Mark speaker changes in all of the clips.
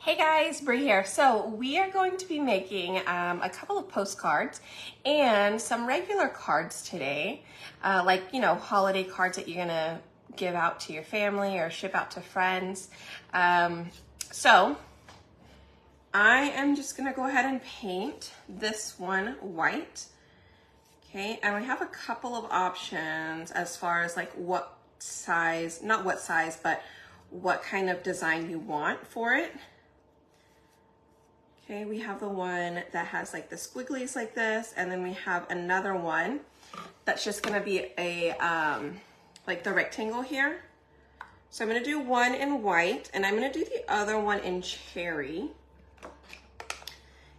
Speaker 1: Hey guys, Brie here. So we are going to be making a couple of postcards and some regular cards today, holiday cards that you're gonna give out to your family or ship out to friends. So I am just gonna go ahead and paint this one white. Okay, and we have a couple of options as far as like what size, not what size, but what kind of design you want for it. Okay, we have the one that has like the squigglies like this, and then we have another one that's just gonna be a, like the rectangle here. So I'm gonna do one in white, and I'm gonna do the other one in cherry.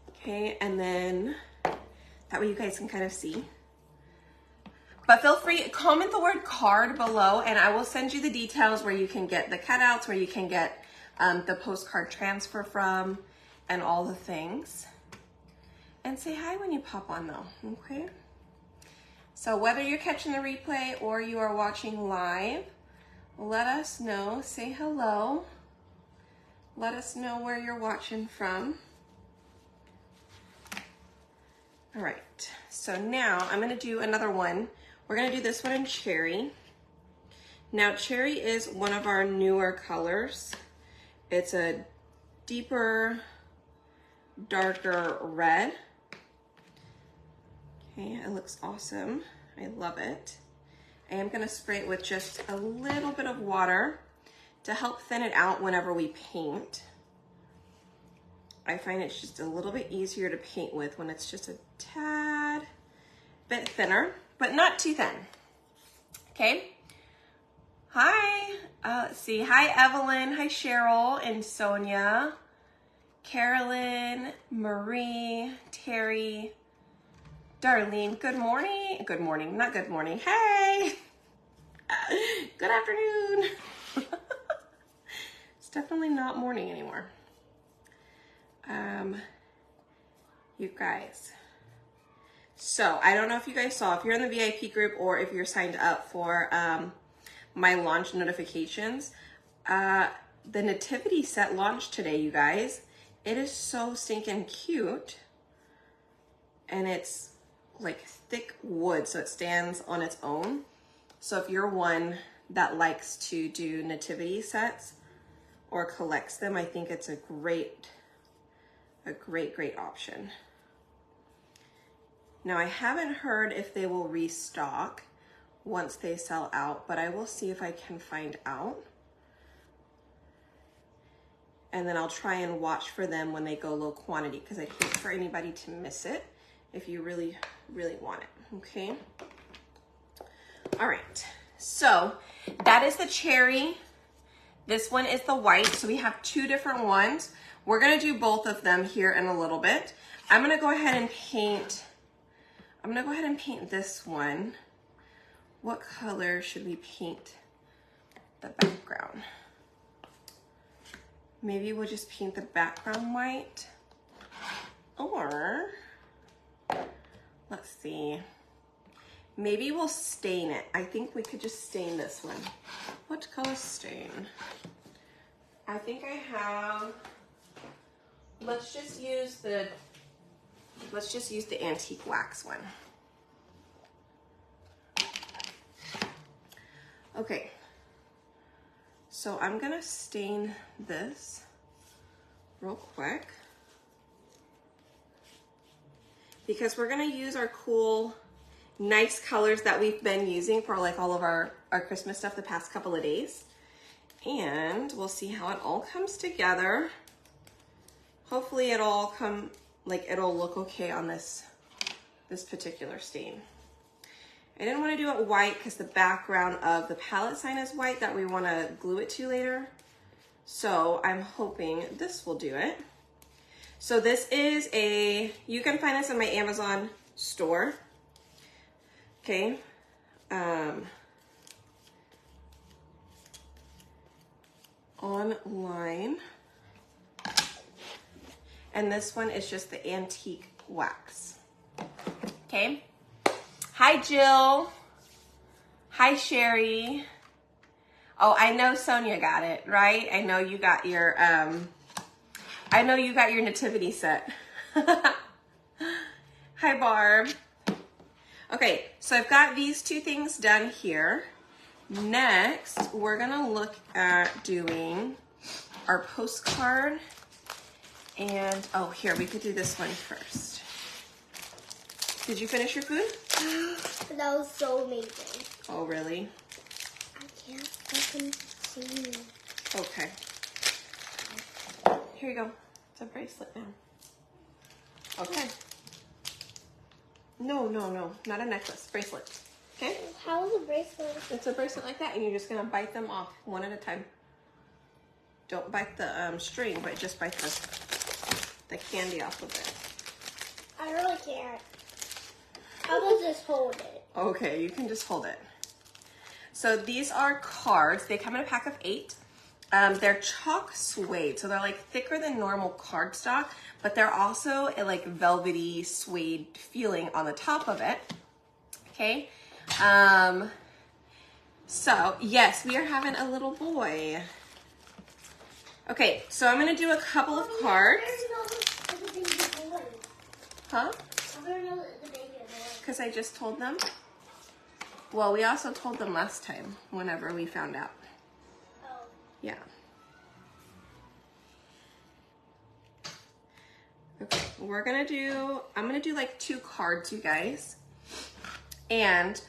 Speaker 1: Okay, and then that way you guys can kind of see. But feel free, comment the word card below, and I will send you the details where you can get the cutouts, where you can get the postcard transfer from, and all the things. And say hi when you pop on though, okay? So whether you're catching the replay or you are watching live, let us know, say hello. Let us know where you're watching from. All right, so now I'm gonna do another one. We're gonna do this one in cherry. Now cherry is one of our newer colors. It's a deeper, darker red. Okay, it looks awesome. I love it. I am gonna spray it with just a little bit of water to help thin it out whenever we paint. I find it's just a little bit easier to paint with when it's just a tad bit thinner, but not too thin. Okay. Hi, let's see. Hi, Evelyn. Hi, Cheryl and Sonia. Carolyn, Marie, Terry, Darlene, good morning. Good morning, not good morning. Hey, good afternoon. It's definitely not morning anymore. You guys. So I don't know if you guys saw, if you're in the VIP group or if you're signed up for my launch notifications, the nativity set launched today, you guys. It is so stinking cute, and it's like thick wood, so it stands on its own. So if you're one that likes to do nativity sets or collects them, I think it's a great option. Now I haven't heard if they will restock once they sell out, but I will see if I can find out. And then I'll try and watch for them when they go low quantity, because I'd hate for anybody to miss it if you really, really want it, okay? All right, so that is the cherry. This one is the white, so we have two different ones. We're gonna do both of them here in a little bit. I'm gonna go ahead and paint this one. What color should we paint the background? Maybe we'll just paint the background white, or let's see, maybe we'll stain it. I think we could just stain this one. What color stain? I think I have, let's just use the antique wax one. Okay. So I'm gonna stain this real quick because we're gonna use our cool, nice colors that we've been using for like all of our Christmas stuff the past couple of days. And we'll see how it all comes together. Hopefully it'll look okay on this particular stain. I didn't want to do it white because the background of the palette sign is white that we want to glue it to later. So I'm hoping this will do it. So this is you can find this in my Amazon store. Okay. Online. And this one is just the antique wax. Okay. Hi, Jill. Hi, Sherry. Oh, I know Sonia got it, right? I know you got your I know you got your nativity set. Hi, Barb. Okay, so I've got these two things done here. Next, we're gonna look at doing our postcard. And, oh, here, we could do this one first. Did you finish your food?
Speaker 2: That was so amazing.
Speaker 1: Oh, really?
Speaker 2: I can't fucking see you.
Speaker 1: Okay. Here you go. It's a bracelet now. Okay. No, not a necklace, bracelet. Okay?
Speaker 2: How is a bracelet?
Speaker 1: It's a bracelet like that, and you're just gonna bite them off one at a time. Don't bite the string, but just bite the candy off of it.
Speaker 2: I really can't. How does this hold it?
Speaker 1: Okay, you can just hold it. So these are cards. They come in a pack of 8. They're chalk suede, so they're like thicker than normal cardstock, but they're also a like velvety suede feeling on the top of it. Okay. So yes, we are having a little boy. Okay, so I'm gonna do a couple of cards. Huh? Because I just told them. Well, we also told them last time, whenever we found out.
Speaker 2: Oh.
Speaker 1: Yeah. Okay, I'm gonna do like 2 cards, you guys. And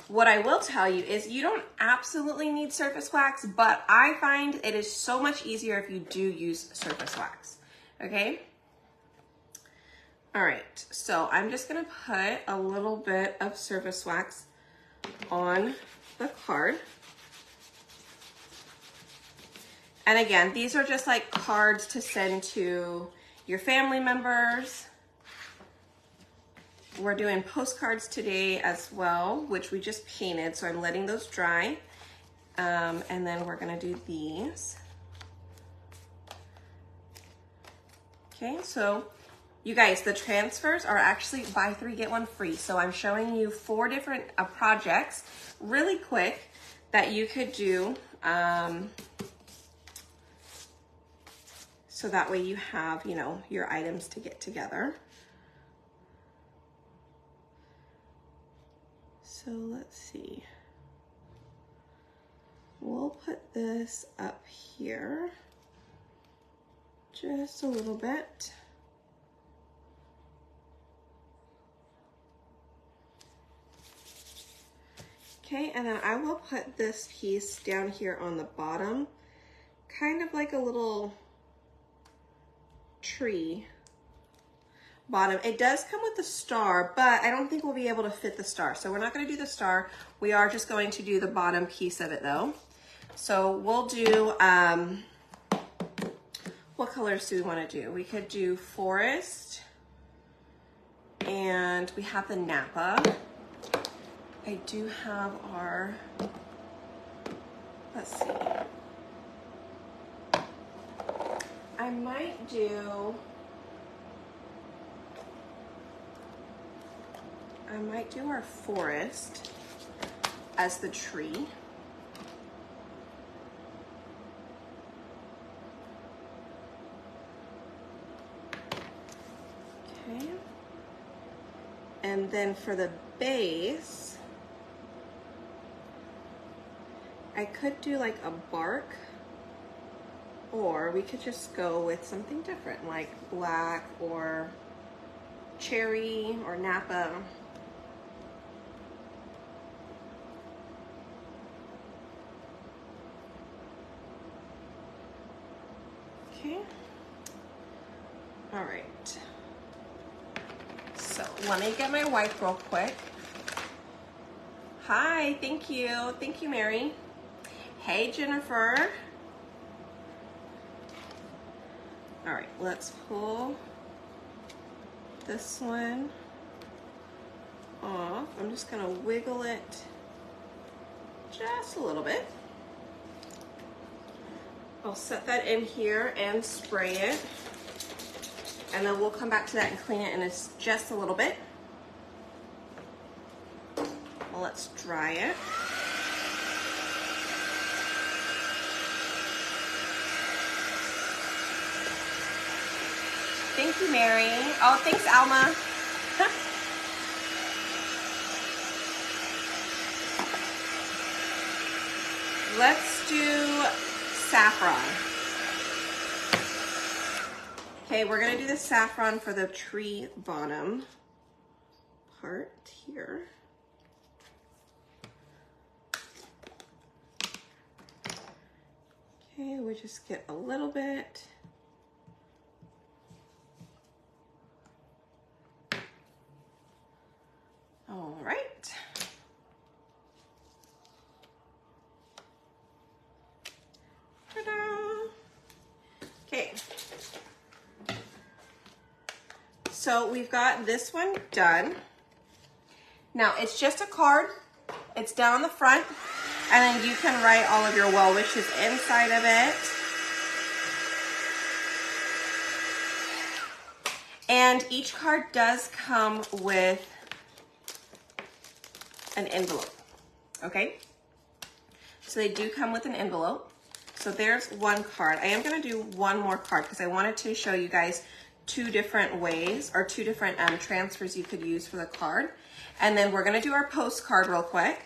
Speaker 1: what I will tell you is you don't absolutely need surface wax, but I find it is so much easier if you do use surface wax, okay? All right, so I'm just gonna put a little bit of surface wax on the card. And again, these are just like cards to send to your family members. We're doing postcards today as well, which we just painted, so I'm letting those dry. And then we're gonna do these. Okay, so you guys, the transfers are actually buy 3, get 1 free. So I'm showing you 4 different projects really quick that you could do. So that way you have, you know, your items to get together. So let's see. We'll put this up here just a little bit. Okay, and then I will put this piece down here on the bottom, kind of like a little tree bottom. It does come with the star, but I don't think we'll be able to fit the star. So we're not gonna do the star. We are just going to do the bottom piece of it though. So we'll do, what colors do we wanna do? We could do forest, and we have the Napa. I do have our, let's see. I might do our forest as the tree. Okay. And then for the base, I could do like a bark, or we could just go with something different, like black or cherry or Napa. Okay. All right. So let me get my wipe real quick. Hi, thank you. Thank you, Mary. Hey, Jennifer. All right, let's pull this one off. I'm just gonna wiggle it just a little bit. I'll set that in here and spray it, and then we'll come back to that and clean it in just a little bit. Well, let's dry it. Thank you, Mary. Oh, thanks, Alma. Let's do saffron. Okay, we're gonna do the saffron for the tree bottom part here. Okay, we just get a little bit. All right. Ta-da! Okay. So we've got this one done. Now it's just a card. It's down the front, and then you can write all of your well wishes inside of it. And each card does come with an envelope, okay? So they do come with an envelope. So there's one card. I am gonna do one more card because I wanted to show you guys two different ways or two different transfers you could use for the card. And then we're gonna do our postcard real quick,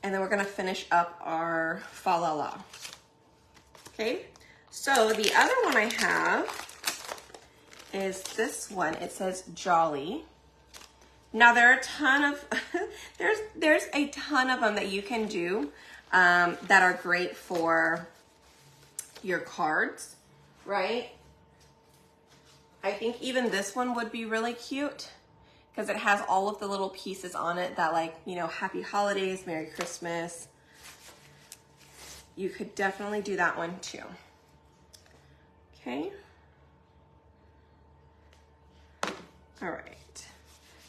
Speaker 1: and then we're gonna finish up our fa la la. Okay, so the other one I have is this one. It says Jolly. Now there are a ton of, there's a ton of them that you can do that are great for your cards, right? I think even this one would be really cute because it has all of the little pieces on it that, like, you know, happy holidays, Merry Christmas. You could definitely do that one too. Okay. All right.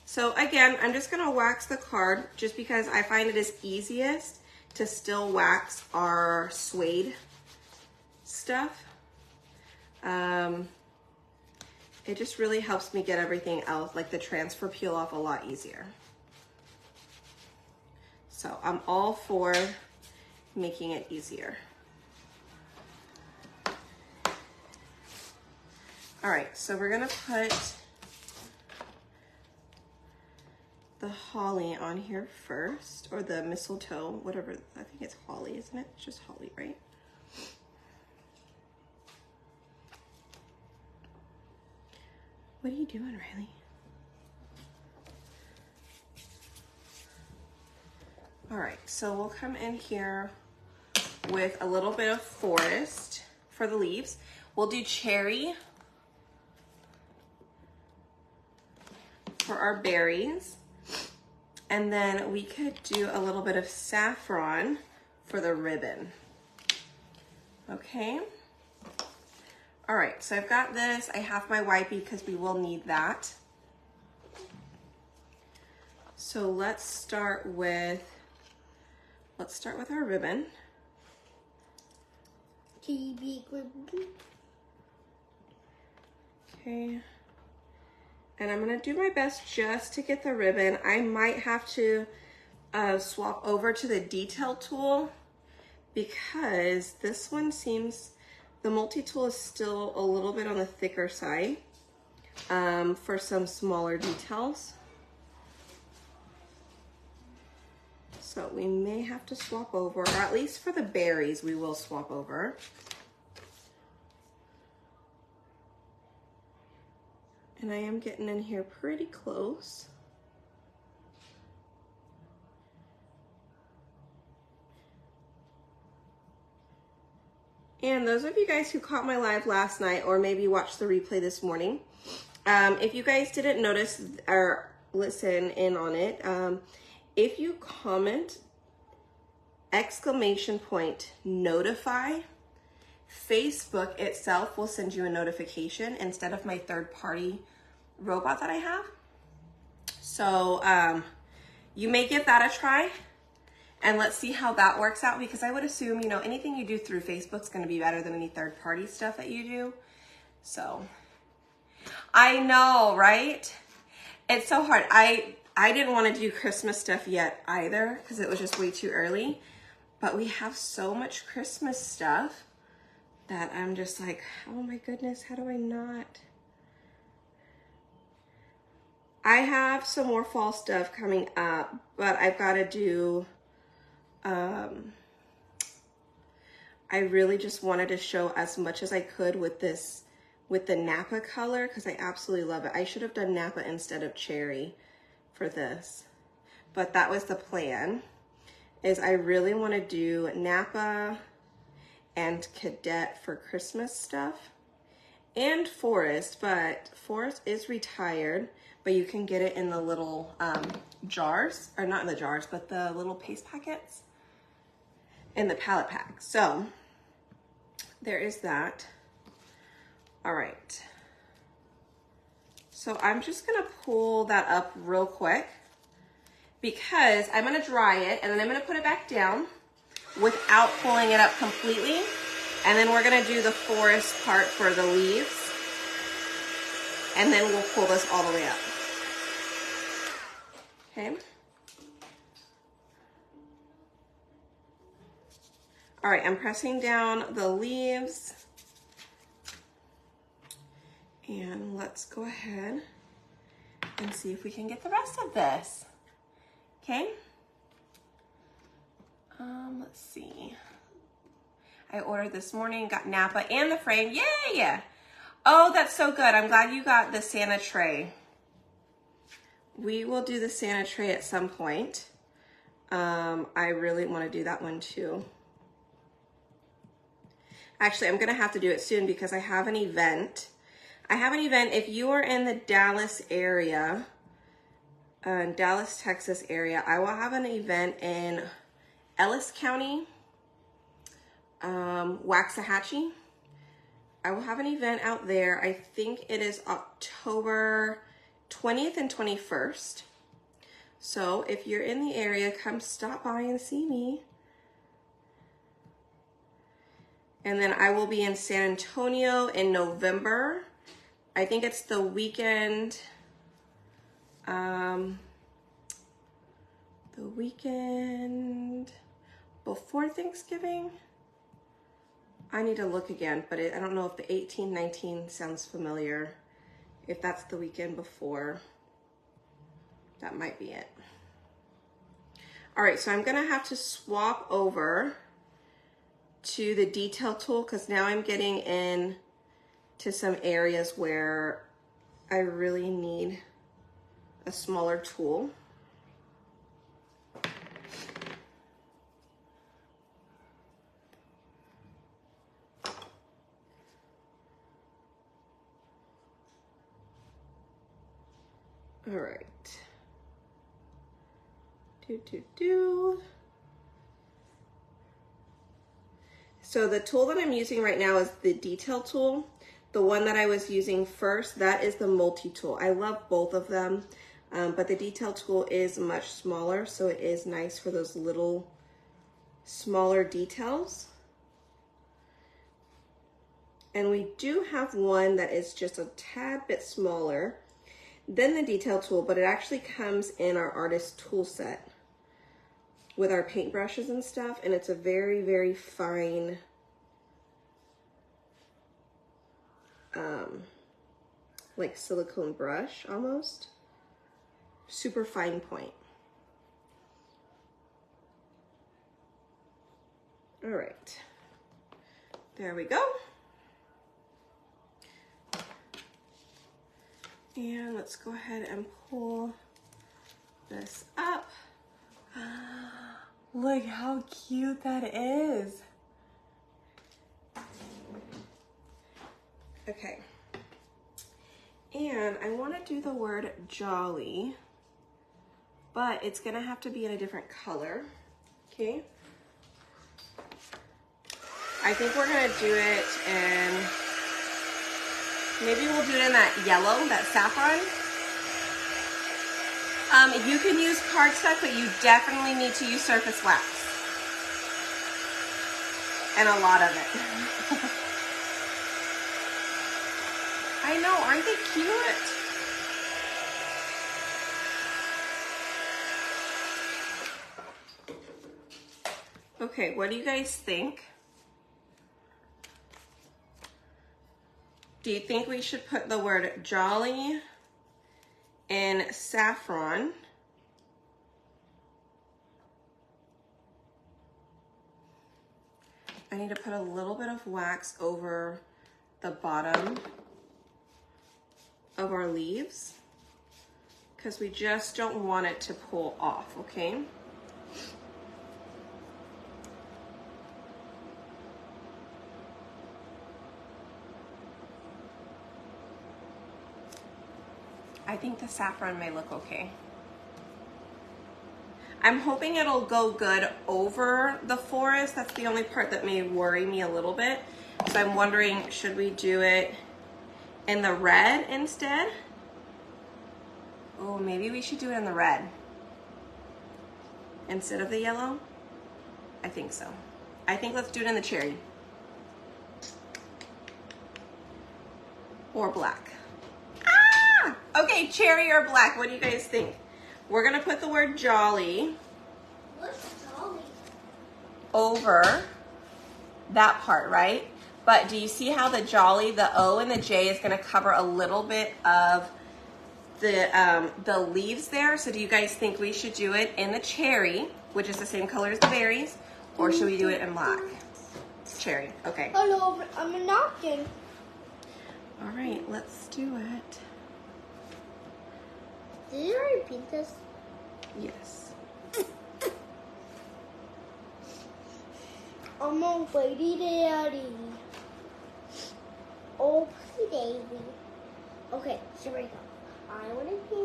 Speaker 1: So again, I'm just gonna wax the card just because I find it is easiest to still wax our suede stuff. It just really helps me get everything else, like the transfer, peel off a lot easier. So I'm all for making it easier. All right, so we're gonna put the holly on here first, or the mistletoe, whatever. I think it's holly, isn't it? It's just holly, right? What are you doing, Riley? All right, so we'll come in here with a little bit of forest for the leaves. We'll do cherry for our berries. And then we could do a little bit of saffron for the ribbon. Okay. All right, so I've got this. I have my wipey because we will need that. So let's start with our ribbon. Okay. And I'm gonna do my best just to get the ribbon. I might have to swap over to the detail tool because this one seems, the multi-tool is still a little bit on the thicker side for some smaller details. So we may have to swap over, or at least for the berries, we will swap over. And I am getting in here pretty close. And those of you guys who caught my live last night, or maybe watched the replay this morning, if you guys didn't notice or listen in on it, if you comment !notify, Facebook itself will send you a notification instead of my third-party robot that I have. So you may give that a try, and let's see how that works out, because I would assume, you know, anything you do through Facebook is going to be better than any third-party stuff that you do. So I know, right? It's so hard. I didn't want to do Christmas stuff yet either because it was just way too early, but we have so much Christmas stuff that I'm just like, oh my goodness, how do I not? I have some more fall stuff coming up, but I've got to do, I really just wanted to show as much as I could with this, with the Napa color, because I absolutely love it. I should have done Napa instead of cherry for this, but that was the plan, is I really want to do Napa and Cadet for Christmas stuff, and Forest, but Forest is retired, but you can get it in the little jars, or not in the jars, but the little paste packets in the palette pack. So there is that. All right. So I'm just gonna pull that up real quick because I'm gonna dry it and then I'm gonna put it back down without pulling it up completely. And then we're gonna do the forest part for the leaves. And then we'll pull this all the way up. Okay. All right, I'm pressing down the leaves. And let's go ahead and see if we can get the rest of this. Okay. Let's see. I ordered this morning, got Napa and the frame. Yay! Oh, that's so good. I'm glad you got the Santa tray. We will do the Santa tray at some point. I really want to do that one too. Actually, I'm gonna have to do it soon because I have an event. If you are in the Dallas area, Dallas, Texas area, I will have an event in Ellis County, Waxahachie. I will have an event out there. I think it is October 20th and 21st. So if you're in the area, come stop by and see me. And then I will be in San Antonio in November. I think it's the weekend, before Thanksgiving. I need to look again, but I don't know if the 18, 19 sounds familiar. If that's the weekend before, that might be it. All right, so I'm gonna have to swap over to the detail tool because now I'm getting in to some areas where I really need a smaller tool. All right. So the tool that I'm using right now is the detail tool. The one that I was using first, that is the multi-tool. I love both of them, but the detail tool is much smaller, so it is nice for those little smaller details. And we do have one that is just a tad bit smaller than the detail tool, but it actually comes in our artist tool set with our paintbrushes and stuff, and it's a very, very fine like silicone brush almost. Super fine point. All right, there we go. And let's go ahead and pull this up. Look how cute that is. Okay. And I want to do the word jolly, but it's going to have to be in a different color. Okay. I think we're going to do it in, maybe we'll do it in that yellow, that saffron. You can use cardstock, but you definitely need to use surface wax. And a lot of it. I know, aren't they cute? Okay, what do you guys think? Do you think we should put the word jolly in saffron. I need to put a little bit of wax over the bottom of our leaves because we just don't want it to pull off, okay? I think the saffron may look okay. I'm hoping it'll go good over the forest. That's the only part that may worry me a little bit. So I'm wondering, should we do it in the red instead? Oh, maybe we should do it in the red instead of the yellow. I think so. I think let's do it in the cherry. Or black. Ah! Okay, cherry or black. What do you guys think? We're gonna put the word jolly.
Speaker 2: What's jolly?
Speaker 1: Over that part, right? But do you see how the jolly, the O and the J is gonna cover a little bit of the leaves there? So do you guys think we should do it in the cherry, which is the same color as the berries, or should we do it in black? Cherry, okay.
Speaker 2: Hello, I'm knocking.
Speaker 1: All right, let's do it.
Speaker 2: Did you repeat this?
Speaker 1: Yes.
Speaker 2: I'm a lady daddy. Oh, daisy. Okay, so here we go. I want to be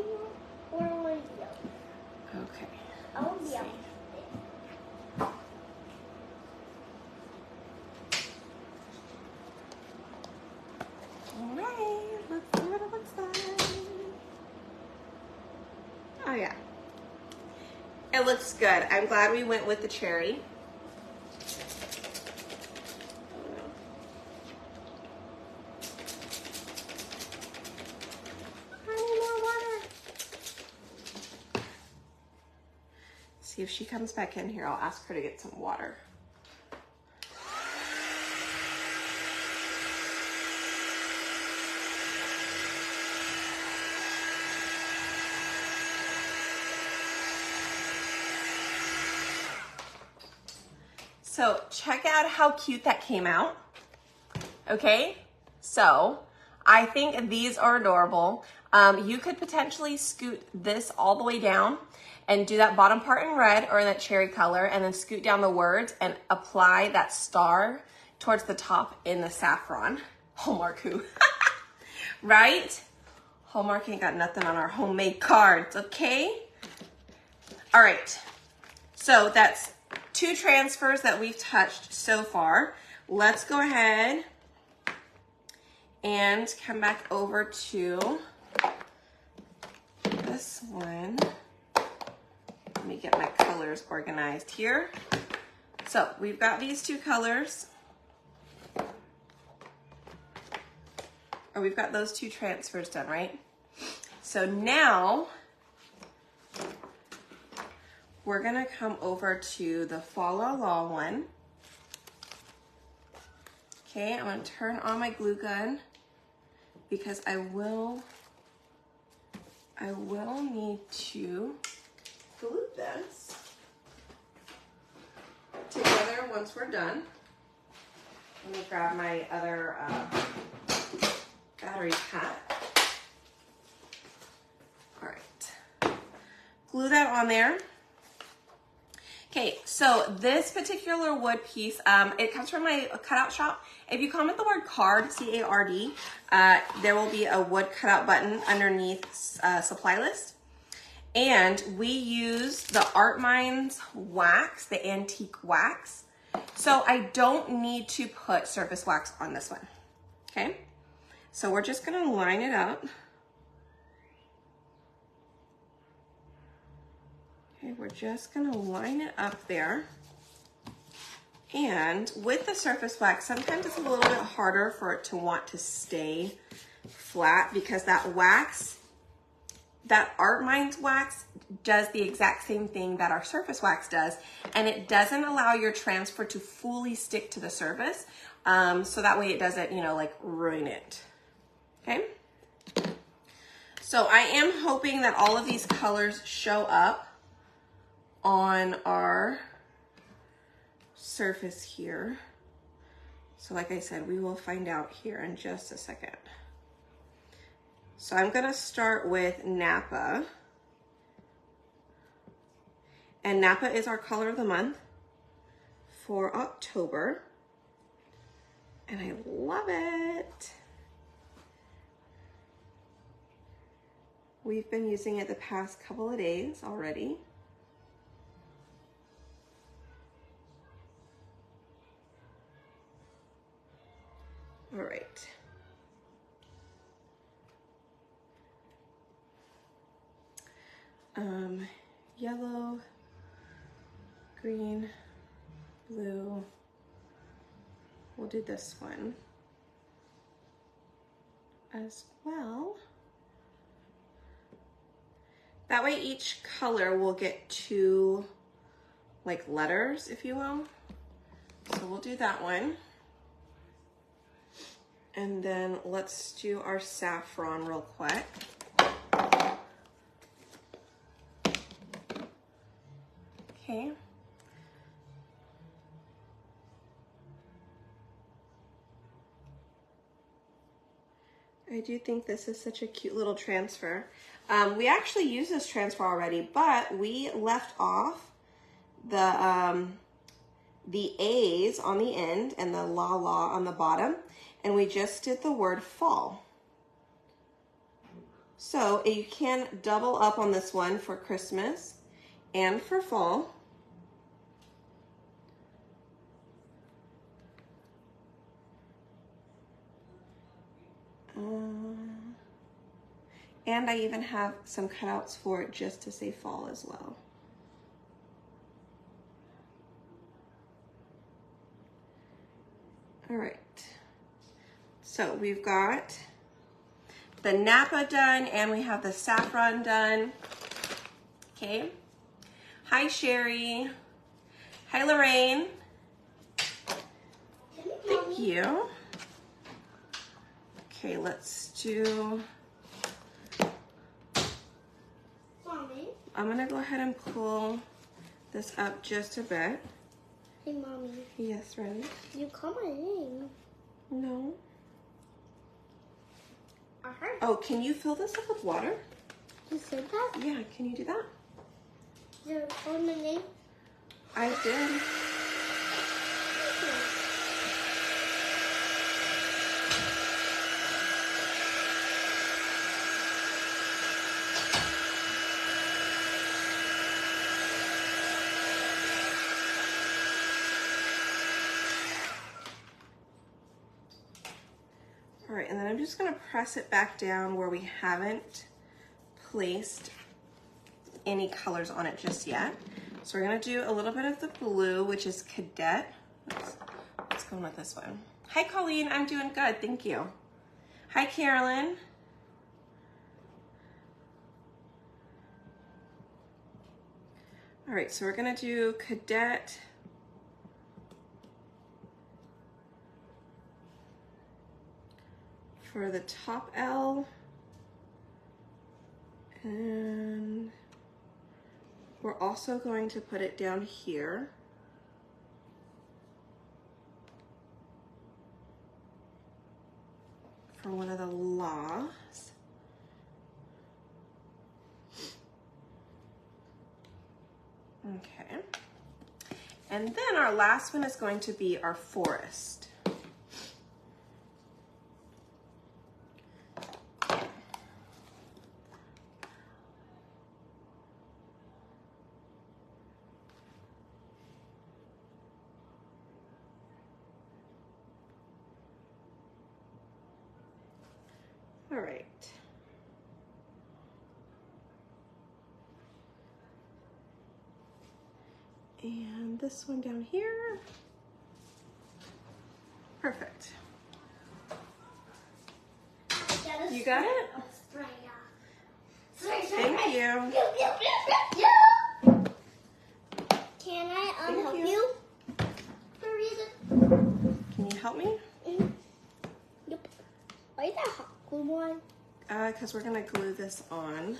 Speaker 2: or I want to be yellow.
Speaker 1: Okay.
Speaker 2: I want to be yellow.
Speaker 1: All right, let's see what it looks like. Oh yeah. It looks good. I'm glad we went with the cherry. I need more water. See if she comes back in here, I'll ask her to get some water. So check out how cute that came out. Okay, so I think these are adorable. You could potentially scoot this all the way down and do that bottom part in red or in that cherry color, and then scoot down the words and apply that star towards the top in the saffron. Hallmark who? Right? Hallmark ain't got nothing on our homemade cards, okay? All right, so that's 2 transfers that we've touched so far. Let's go ahead and come back over to this one. Let me get my colors organized here. So we've got these 2 colors. Or we've got those 2 transfers done, right? So now we're gonna come over to the Fa La La one. Okay, I'm gonna turn on my glue gun because I will need to glue this together once we're done. Let me grab my other battery pack. All right, glue that on there. Okay, so this particular wood piece, it comes from my cutout shop. If you comment the word card, C-A-R-D, there will be a wood cutout button underneath supply list. And we use the Art Minds wax, the antique wax. So I don't need to put surface wax on this one, okay? So we're just gonna line it up. Okay, we're just gonna line it up there. And with the surface wax, sometimes it's a little bit harder for it to want to stay flat because that wax, that Art Minds wax does the exact same thing that our surface wax does, and it doesn't allow your transfer to fully stick to the surface, so that way it doesn't, you know, like ruin it, okay? So I am hoping that all of these colors show up on our surface here. So like I said, we will find out here in just a second. So I'm gonna start with Napa. And Napa is our color of the month for October. And I love it. We've been using it the past couple of days already. All right. Yellow, green, blue. We'll do this one as well. That way each color will get 2 like letters, if you will. So we'll do that one. And then let's do our saffron real quick. Okay. I do think this is such a cute little transfer. We actually used this transfer already, but we left off the A's on the end and the la la on the bottom, and we just did the word fall. So you can double up on this one for Christmas and for fall. And I even have some cutouts for it just to say fall as well. All right, so we've got the Napa done and we have the saffron done. Okay, hi Sherry, hi Lorraine, thank you. Okay, let's do,
Speaker 2: Mommy.
Speaker 1: I'm gonna go ahead and pull this up just a bit.
Speaker 2: Hey, Mommy.
Speaker 1: Yes, Ren?
Speaker 2: You call my name.
Speaker 1: No.
Speaker 2: I heard.
Speaker 1: Oh, can you fill this up with water?
Speaker 2: You said that?
Speaker 1: Yeah, can you do that?
Speaker 2: Did you call my name?
Speaker 1: I did. All right, and then I'm just gonna press it back down where we haven't placed any colors on it just yet. So we're gonna do a little bit of the blue, which is Cadet. Let's go with this one. Hi, Colleen, I'm doing good, thank you. Hi, Carolyn. All right, so we're gonna do Cadet. For the top L, and we're also going to put it down here. For one of the laws. Okay. And then our last one is going to be our forest. All right. And this one down here. Perfect. You got it? Thank you.
Speaker 2: Can I
Speaker 1: Thank
Speaker 2: help
Speaker 1: you.
Speaker 2: you? For a reason?
Speaker 1: Can you help me?
Speaker 2: Yep. Why is that hot glue on?
Speaker 1: Because we're gonna glue this on.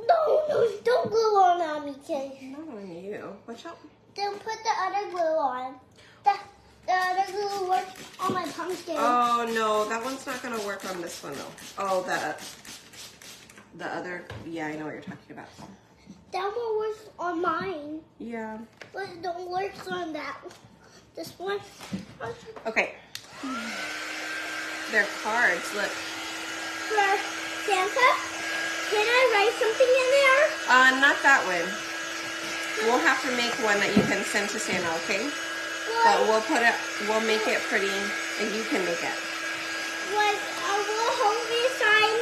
Speaker 2: No, don't glue on me, kid.
Speaker 1: Not on you. Watch out.
Speaker 2: Then put the other glue on. The other glue works on my pumpkin.
Speaker 1: Oh no, that one's not gonna work on this one though. Oh, the other. Yeah, I know what you're talking about.
Speaker 2: That one works on mine,
Speaker 1: Yeah.
Speaker 2: but it don't work on that. This one.
Speaker 1: Okay. They're cards. Look.
Speaker 2: For Santa, can I write something in there?
Speaker 1: Not that one. We'll have to make one that you can send to Santa, okay? But we'll make it pretty, and you can make it.
Speaker 2: Like, will Homie sign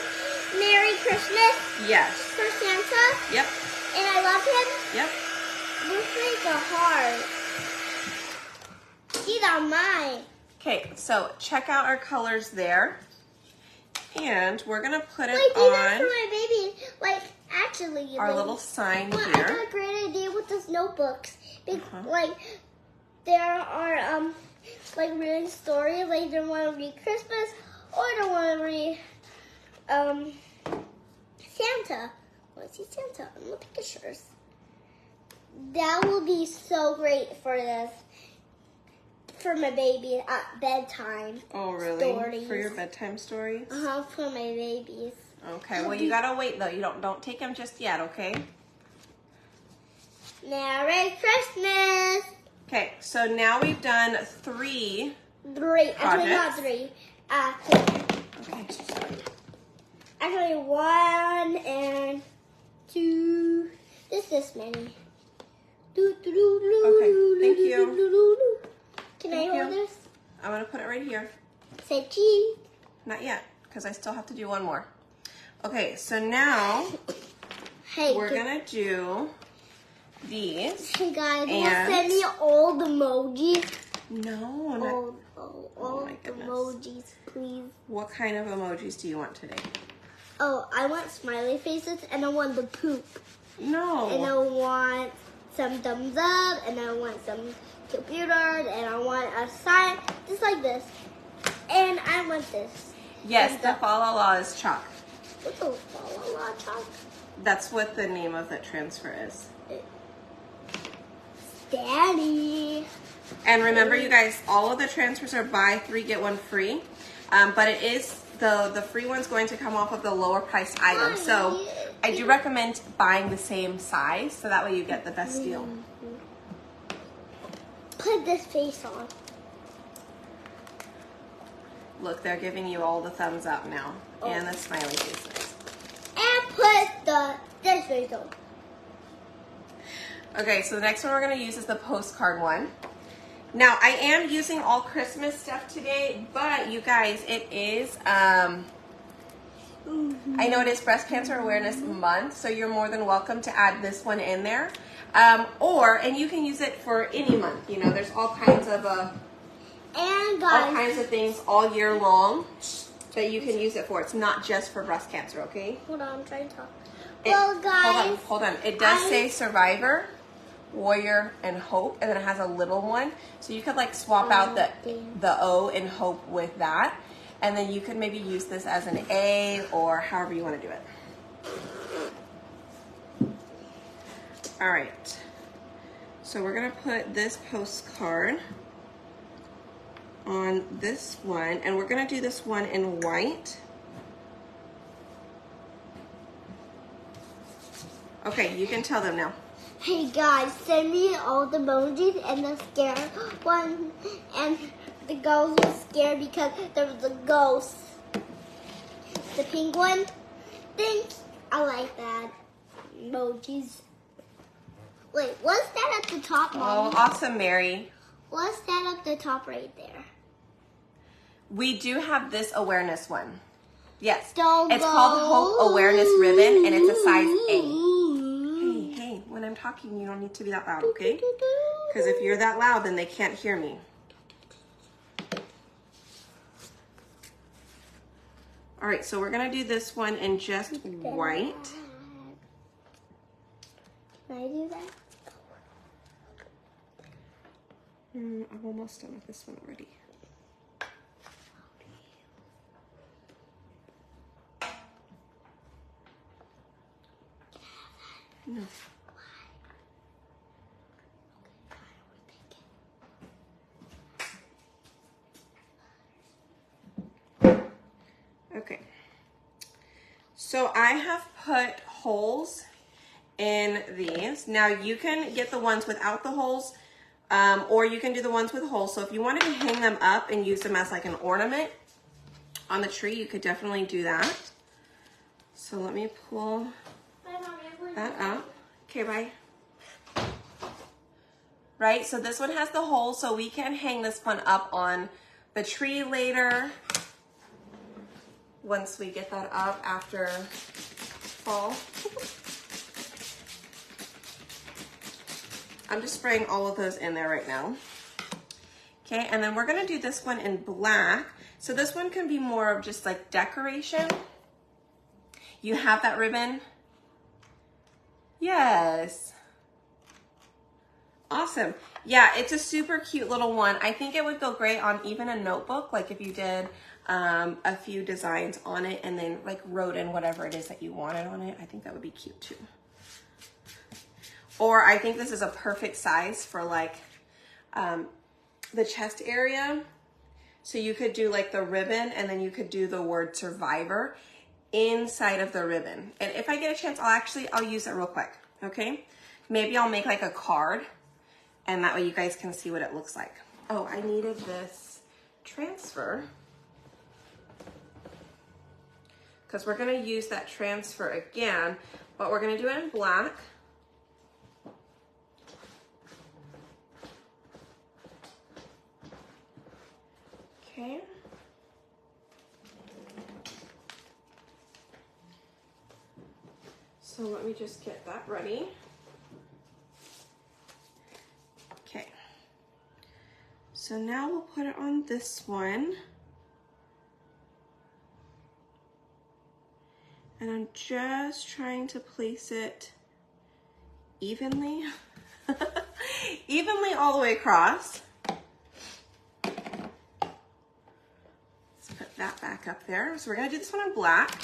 Speaker 2: Merry Christmas
Speaker 1: Yes.
Speaker 2: for Santa?
Speaker 1: Yep.
Speaker 2: And I love him?
Speaker 1: Yep.
Speaker 2: Let's make a heart. These are mine.
Speaker 1: Okay, so check out our colors there. And we're gonna put it
Speaker 2: Wait, these are
Speaker 1: on
Speaker 2: for my baby. Like, actually,
Speaker 1: our
Speaker 2: like,
Speaker 1: little sign
Speaker 2: well, I got
Speaker 1: here.
Speaker 2: a great idea with those notebooks.
Speaker 1: Uh-huh.
Speaker 2: Like, there are like reading stories. Like, they want to read Christmas or they want to read Santa. Let's see Santa on the pictures. That will be so great for this. For my baby at bedtime.
Speaker 1: Oh, really?
Speaker 2: Stories.
Speaker 1: For your bedtime stories?
Speaker 2: For my babies.
Speaker 1: Okay, well you gotta wait though. You don't take them just yet, okay?
Speaker 2: Merry Christmas!
Speaker 1: Okay, so now we've done 3.
Speaker 2: Actually, not 3.
Speaker 1: Okay.
Speaker 2: Actually, 1 and 2. This many.
Speaker 1: Okay, thank you.
Speaker 2: Can
Speaker 1: Thank
Speaker 2: I hold
Speaker 1: you.
Speaker 2: this?
Speaker 1: I'm gonna put it right here.
Speaker 2: Say cheese.
Speaker 1: Not yet, because I still have to do one more. Okay, so now
Speaker 2: Hey,
Speaker 1: we're gonna do these.
Speaker 2: Hey guys, will
Speaker 1: And-
Speaker 2: send me all the emojis.
Speaker 1: No, not.
Speaker 2: All
Speaker 1: my
Speaker 2: the
Speaker 1: goodness.
Speaker 2: emojis, please.
Speaker 1: What kind of emojis do you want today?
Speaker 2: Oh, I want smiley faces and I want the poop. And I
Speaker 1: No.
Speaker 2: want some thumbs up, and I want some computers, and I want a sign just like this. And I want this.
Speaker 1: Yes, the fa la la is chalk.
Speaker 2: What's a la talk?
Speaker 1: That's what the name of the transfer is.
Speaker 2: Daddy.
Speaker 1: And remember, you guys, all of the transfers are buy 3 get 1 free. But it is the free one's going to come off of the lower priced item. So I do recommend buying the same size, so that way you get the best deal.
Speaker 2: Put this face on.
Speaker 1: Look, they're giving you all the thumbs up now, and the smiley faces.
Speaker 2: And put this face on.
Speaker 1: Okay, so the next one we're going to use is the postcard one. Now, I am using all Christmas stuff today, but you guys, it is, I know it is Breast Cancer Awareness Month, so you're more than welcome to add this one in there. And you can use it for any month. You know, there's all kinds of
Speaker 2: And
Speaker 1: all
Speaker 2: guys,
Speaker 1: kinds of things all year long that you can use it for. It's not just for breast cancer, okay?
Speaker 2: hold on, I'm trying to talk.
Speaker 1: It-
Speaker 2: Well, guys,
Speaker 1: hold on. It does say Survivor, Warrior, and Hope, and then it has a little one. So you could like swap out the O in Hope with that, and then you could maybe use this as an A or however you want to do it. All right. So we're gonna put this postcard on this one, and we're gonna do this one in white. Okay, you can tell them now.
Speaker 2: hey guys, send me all the emojis and the scare one. And the girls were scared because there was a ghost. The pink one. Thanks. I like that. Emojis. Wait, what's that at the top,
Speaker 1: Oh,
Speaker 2: Mommy?
Speaker 1: awesome, Mary.
Speaker 2: What's that at the top right there?
Speaker 1: We do have this awareness one. Yes.
Speaker 2: Don't
Speaker 1: It's
Speaker 2: go.
Speaker 1: called the Hope Awareness Ribbon, and it's a size A. Hey, when I'm talking, you don't need to be that loud, okay? Because if you're that loud, then they can't hear me. All right, so we're gonna do this one in just white.
Speaker 2: Can I do that?
Speaker 1: I'm almost done with this one already. No. Okay. So I have put holes in these. Now you can get the ones without the holes, or you can do the ones with holes. So if you wanted to hang them up and use them as like an ornament on the tree, you could definitely do that. So let me pull that up. Okay, bye. Right, so this one has the hole, so we can hang this one up on the tree later. Once we get that up after fall. I'm just spraying all of those in there right now. Okay, and then we're gonna do this one in black. So this one can be more of just like decoration. You have that ribbon? Yes. Awesome. Yeah, it's a super cute little one. I think it would go great on even a notebook, like if you did a few designs on it and then like wrote in whatever it is that you wanted on it. I think that would be cute too. Or I think this is a perfect size for like the chest area. So you could do like the ribbon and then you could do the word survivor inside of the ribbon. And if I get a chance, I'll use it real quick, okay? Maybe I'll make like a card and that way you guys can see what it looks like. Oh, I needed this transfer because we're gonna use that transfer again, but we're gonna do it in black. Okay. So let me just get that ready. Okay. So now we'll put it on this one. And I'm just trying to place it evenly, evenly all the way across. Let's put that back up there. So we're gonna do this one in black.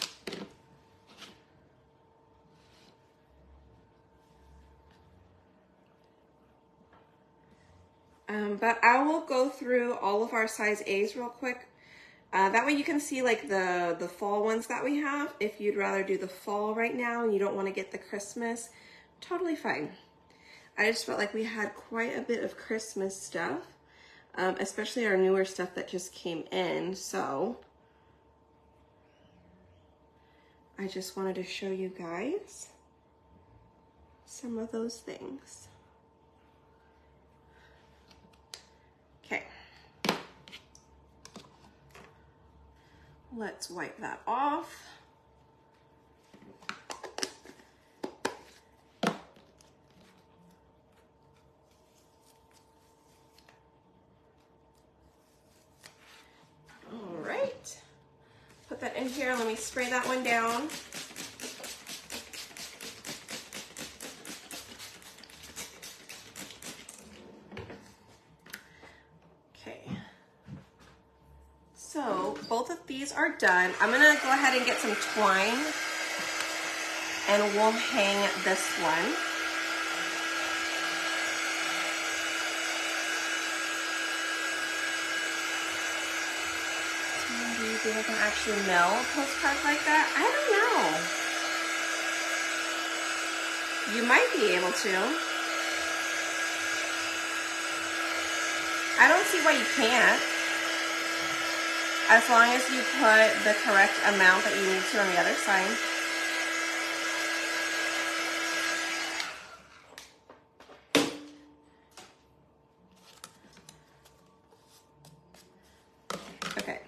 Speaker 1: But I will go through all of our size A's real quick. That way you can see like the fall ones that we have. If you'd rather do the fall right now and you don't want to get the Christmas, totally fine. I just felt like we had quite a bit of Christmas stuff, especially our newer stuff that just came in. So I just wanted to show you guys some of those things. Okay. Let's wipe that off. All right. Put that in here. Let me spray that one down. Okay. So both of these are done. I'm gonna go ahead and get some twine and we'll hang this one. Do you think I can actually mail a postcard like that? I don't know. You might be able to. I don't see why you can't. As long as you put the correct amount that you need to on the other side. Okay.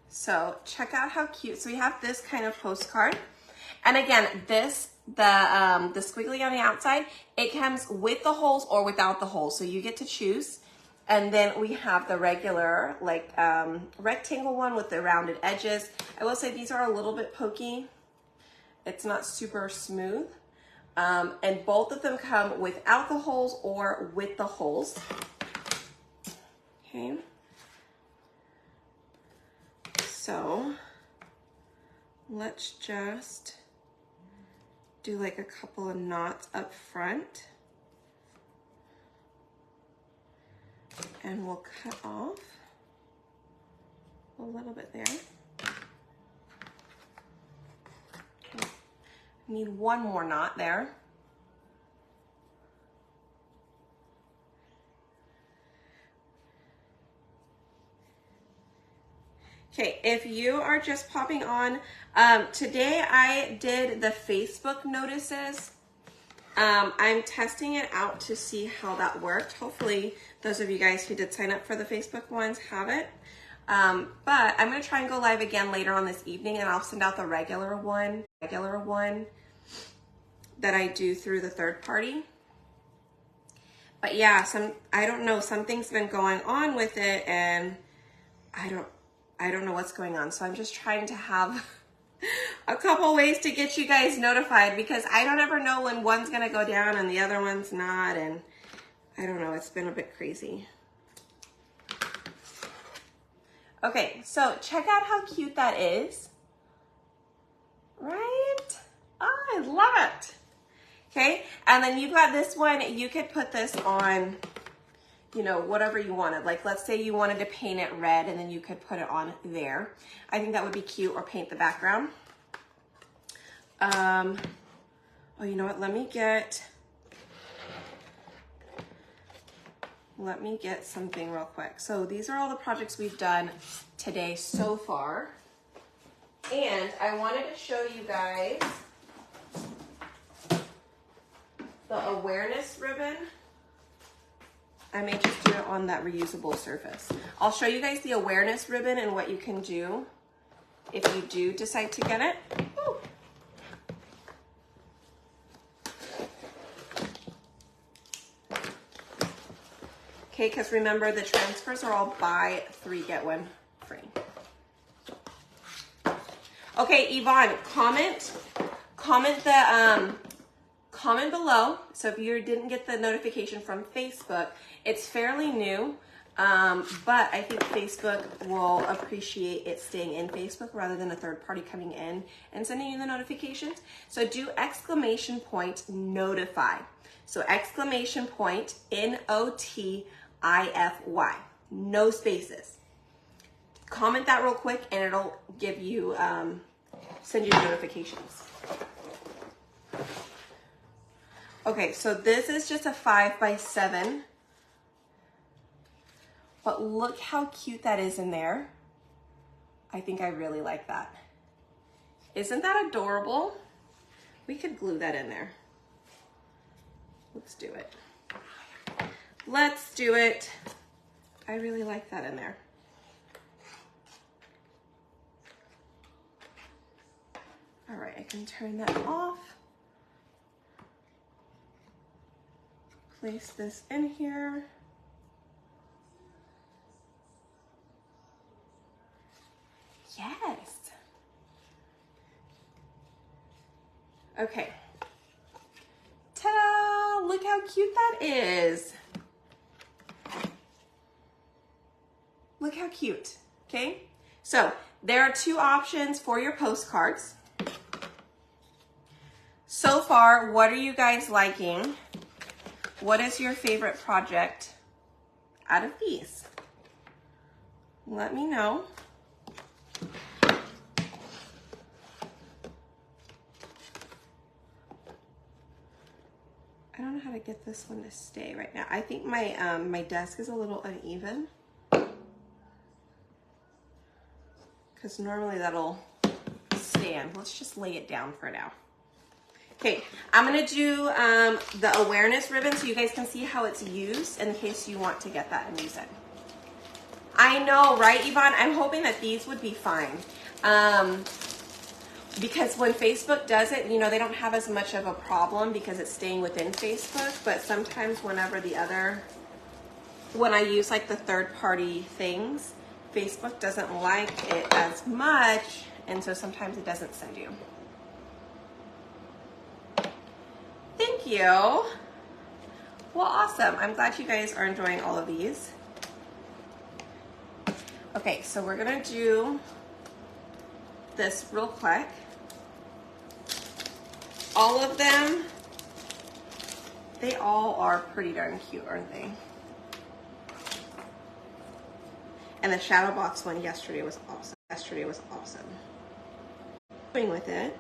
Speaker 1: So check out how cute. So we have this kind of postcard. And again, this, the squiggly on the outside, it comes with the holes or without the holes. So you get to choose. And then we have the regular, like rectangle one with the rounded edges. I will say these are a little bit pokey. It's not super smooth. And both of them come without the holes or with the holes. Okay. So let's just do like a couple of knots up front. And we'll cut off a little bit there. Okay. Need one more knot there. Okay, if you are just popping on, today I did the Facebook notices. I'm testing it out to see how that worked. Hopefully those of you guys who did sign up for the Facebook ones have it. But I'm gonna try and go live again later on this evening, and I'll send out the regular one that I do through the third party. But yeah, I don't know, something's been going on with it, and I don't know what's going on. So I'm just trying to have a couple ways to get you guys notified, because I don't ever know when one's gonna go down and the other one's not, and I don't know, it's been a bit crazy. Okay, so check out how cute that is, right? Oh, I love it. Okay, and then you've got this one, you could put this on, you know, whatever you wanted. Like, let's say you wanted to paint it red, and then you could put it on there. I think that would be cute, or paint the background. Oh, you know what? Let me get something real quick. So these are all the projects we've done today so far. And I wanted to show you guys the awareness ribbon. I may just do it on that reusable surface. I'll show you guys the awareness ribbon and what you can do if you do decide to get it. Ooh. Okay, because remember, the transfers are all buy 3, get 1 free. Okay, Yvonne, comment below. So if you didn't get the notification from Facebook, it's fairly new, but I think Facebook will appreciate it staying in Facebook rather than a third party coming in and sending you the notifications. So do !notify. So !NOTIFY, no spaces. Comment that real quick and it'll give you, send you the notifications. Okay, so this is just a 5x7, but look how cute that is in there. I think I really like that. Isn't that adorable? We could glue that in there. Let's do it. Let's do it. I really like that in there. All right, I can turn that off. Place this in here. Yes. Okay. Ta-da! Look how cute that is. Look how cute, okay? So there are 2 options for your postcards. So far, what are you guys liking? What is your favorite project out of these? Let me know. I don't know how to get this one to stay right now. I think my my desk is a little uneven, because normally that'll stand. Let's just lay it down for now. Okay, I'm gonna do the awareness ribbon so you guys can see how it's used in case you want to get that and use it. I know, right, Yvonne? I'm hoping that these would be fine. Because when Facebook does it, you know, they don't have as much of a problem because it's staying within Facebook, but sometimes when I use like the third party things, Facebook doesn't like it as much, and so sometimes it doesn't send you. Thank you. Well, awesome. I'm glad you guys are enjoying all of these. Okay, so we're gonna do this real quick. all of them, they all are pretty darn cute, aren't they? And the Shadow Box one yesterday was awesome. With it,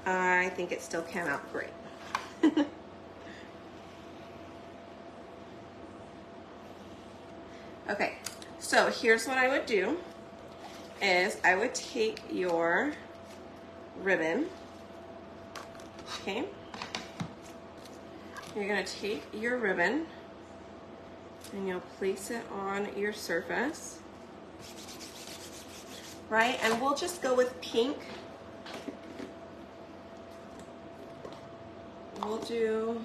Speaker 1: I think it still came out great. Okay, so here's what I would do is I would take your ribbon, okay? You're gonna take your ribbon and you'll place it on your surface, right? And we'll just go with pink. We'll do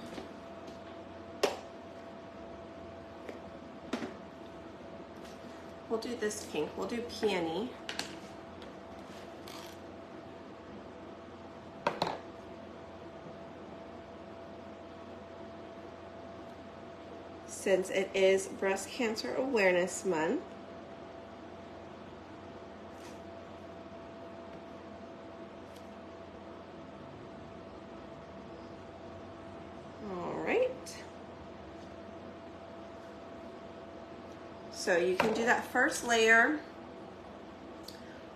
Speaker 1: this pink. We'll do peony. Since it is Breast Cancer Awareness Month. All right. So you can do that first layer.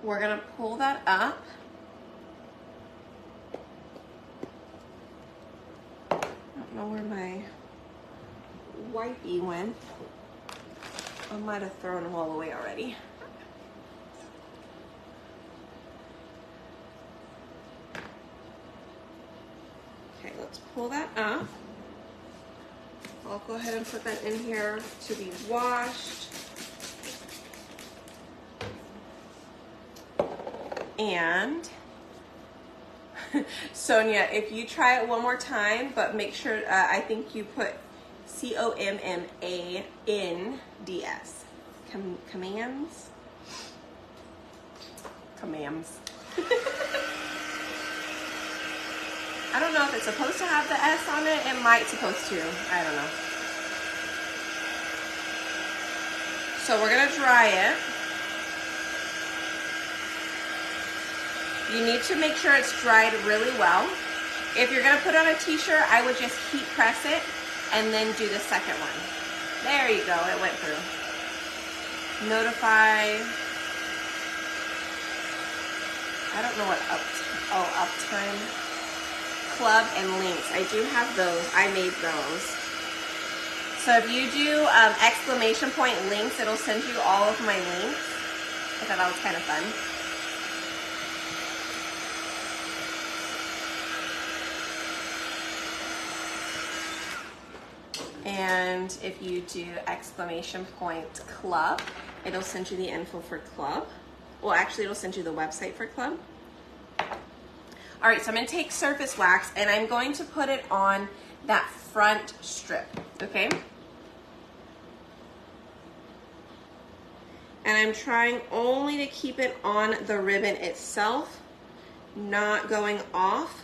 Speaker 1: We're gonna pull that up. I don't know where my wipey went. I might have thrown them all away already. Okay, let's pull that up. I'll go ahead and put that in here to be washed. And Sonia, if you try it one more time, but make sure, I think you put COMMANDS. Commands? Commands. I don't know if it's supposed to have the S on it. It might supposed to. I don't know. So we're going to dry it. You need to make sure it's dried really well. If you're going to put on a t-shirt, I would just heat press it and then do the second one. There you go, it went through. Notify. I don't know what Uptime. Club and links. I do have those. I made those. So if you do exclamation point links, it'll send you all of my links. I thought that was kind of fun. And if you do exclamation point club, it'll send you the info for club. Well, actually, it'll send you the website for club. All right, so I'm gonna take surface wax and I'm going to put it on that front strip, okay? And I'm trying only to keep it on the ribbon itself, not going off.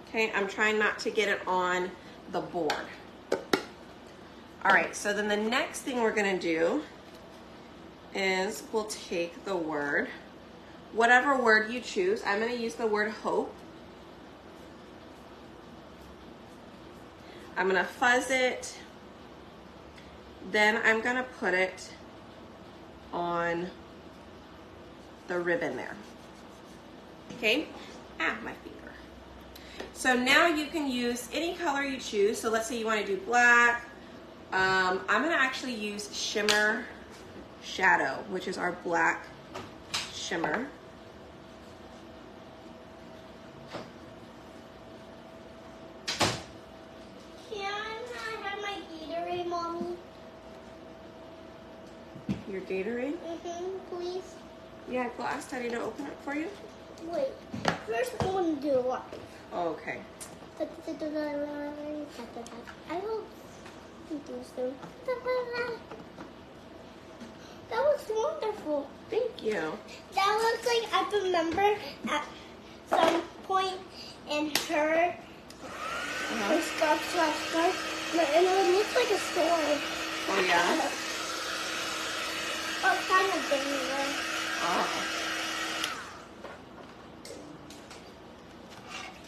Speaker 1: Okay, I'm trying not to get it on the board. All right, so then the next thing we're gonna do is we'll take the word, whatever word you choose. I'm gonna use the word hope. I'm gonna fuzz it. Then I'm gonna put it on the ribbon there. Okay, my finger. So now you can use any color you choose. So let's say you want to do black. I'm going to actually use Shimmer Shadow, which is our black shimmer.
Speaker 2: Can I have my Gatorade, Mommy?
Speaker 1: Your Gatorade?
Speaker 2: Please.
Speaker 1: Yeah, go ask Daddy to open it for you.
Speaker 2: Wait, first I want to do what?
Speaker 1: Oh, okay.
Speaker 2: I will do so. That looks wonderful.
Speaker 1: Thank you.
Speaker 2: That looks like I remember at some point in her scarf, and it looks like a store.
Speaker 1: Oh, yeah?
Speaker 2: What kind of thing?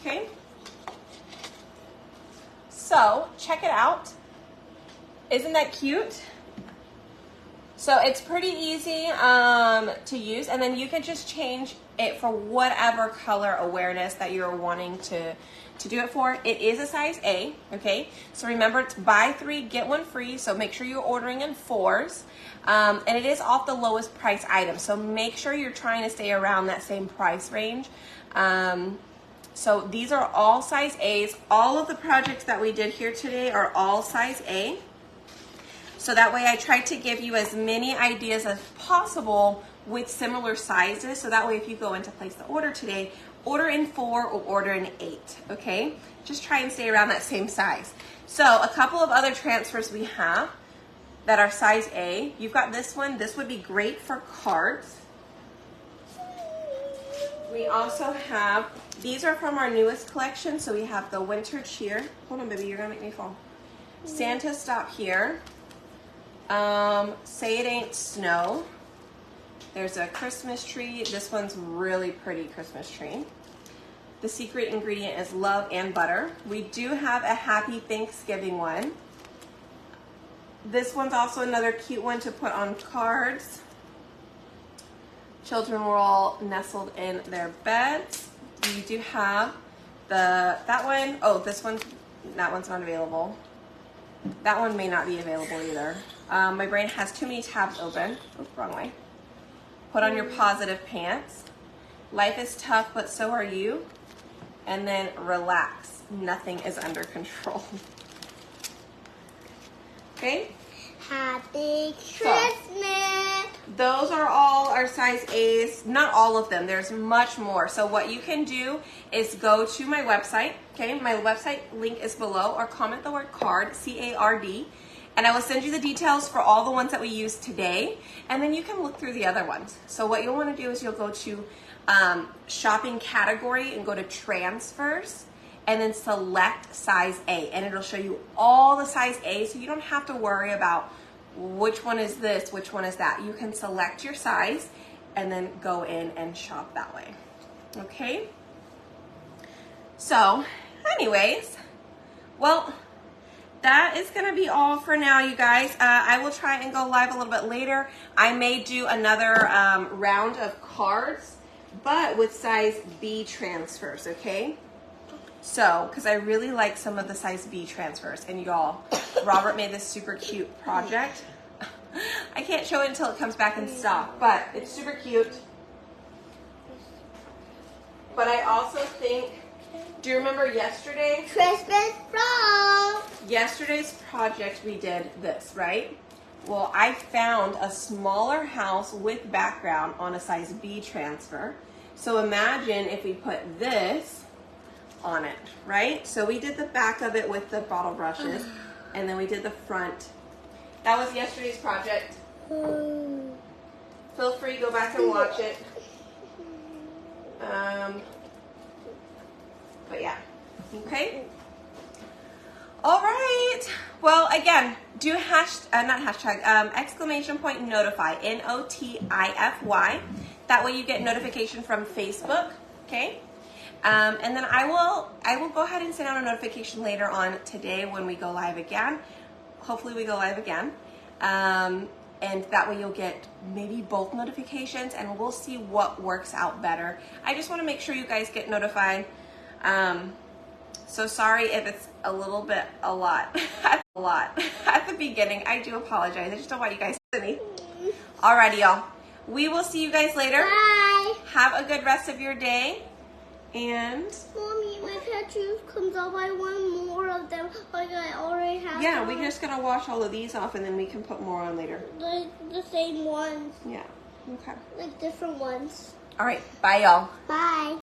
Speaker 1: Okay. So check it out. Isn't that cute? So it's pretty easy to use, and then you can just change it for whatever color awareness that you're wanting to do it for. It is a size A, okay? So remember, it's buy 3, get 1 free, so make sure you're ordering in 4s. And it is off the lowest price item, so make sure you're trying to stay around that same price range. So these are all size A's. All of the projects that we did here today are all size A. So that way I tried to give you as many ideas as possible with similar sizes. So that way if you go in to place the order today, order in 4 or order in 8, okay? Just try and stay around that same size. So a couple of other transfers we have that are size A. You've got this one. This would be great for cards. We also have, these are from our newest collection. So we have the Winter Cheer. Hold on, baby, you're gonna make me fall. Santa Stop Here. Say It Ain't Snow. There's a Christmas tree. This one's really pretty Christmas tree. The secret ingredient is love and butter. We do have a Happy Thanksgiving one. This one's also another cute one to put on cards. Children were all nestled in their beds. We do have that one. Oh, that one's not available. That one may not be available either. My brain has too many tabs open. Oops, wrong way. Put on your positive pants. Life is tough, but so are you. And then relax. Nothing is under control. Okay?
Speaker 2: Happy Christmas!
Speaker 1: Those are all our size A's. Not all of them. There's much more. So what you can do is go to my website. Okay? My website link is below, or comment the word card, C-A-R-D. And I will send you the details for all the ones that we used today. And then you can look through the other ones. So what you'll want to do is you'll go to shopping category and go to transfers. And then select size A, and it'll show you all the size A, so you don't have to worry about which one is this, which one is that. You can select your size and then go in and shop that way. Okay? So, anyways, well, that is going to be all for now, you guys. I will try and go live a little bit later. I may do another round of cards, but with size B transfers, okay? So, because I really like some of the size B transfers. And y'all, Robert made this super cute project. I can't show it until it comes back in stock, but it's super cute. But I also think, do you remember yesterday?
Speaker 2: Christmas vlog!
Speaker 1: Yesterday's project we did this, right? Well, I found a smaller house with background on a size B transfer. So imagine if we put this on it, right? So we did the back of it with the bottle brushes, and then we did the front. That was yesterday's project. Feel free to go back and watch it. But yeah, okay. All right. Well, again, do exclamation point notify, N-O-T-I-F-Y. That way you get notification from Facebook, okay? And then I will go ahead and send out a notification later on today when we go live again. Hopefully we go live again. And that way you'll get maybe both notifications, and we'll see what works out better. I just want to make sure you guys get notified. So sorry if it's a lot at the beginning. I do apologize. I just don't want you guys to me. Alrighty, y'all. We will see you guys later.
Speaker 2: Bye!
Speaker 1: Have a good rest of your day. And
Speaker 2: Mommy, my pictures comes out. I want more of them. Like I already have.
Speaker 1: yeah,
Speaker 2: them.
Speaker 1: we're just gonna wash all of these off, and then we can put more on later.
Speaker 2: The same ones.
Speaker 1: Yeah. Okay.
Speaker 2: Like different ones.
Speaker 1: All right. Bye, y'all.
Speaker 2: Bye.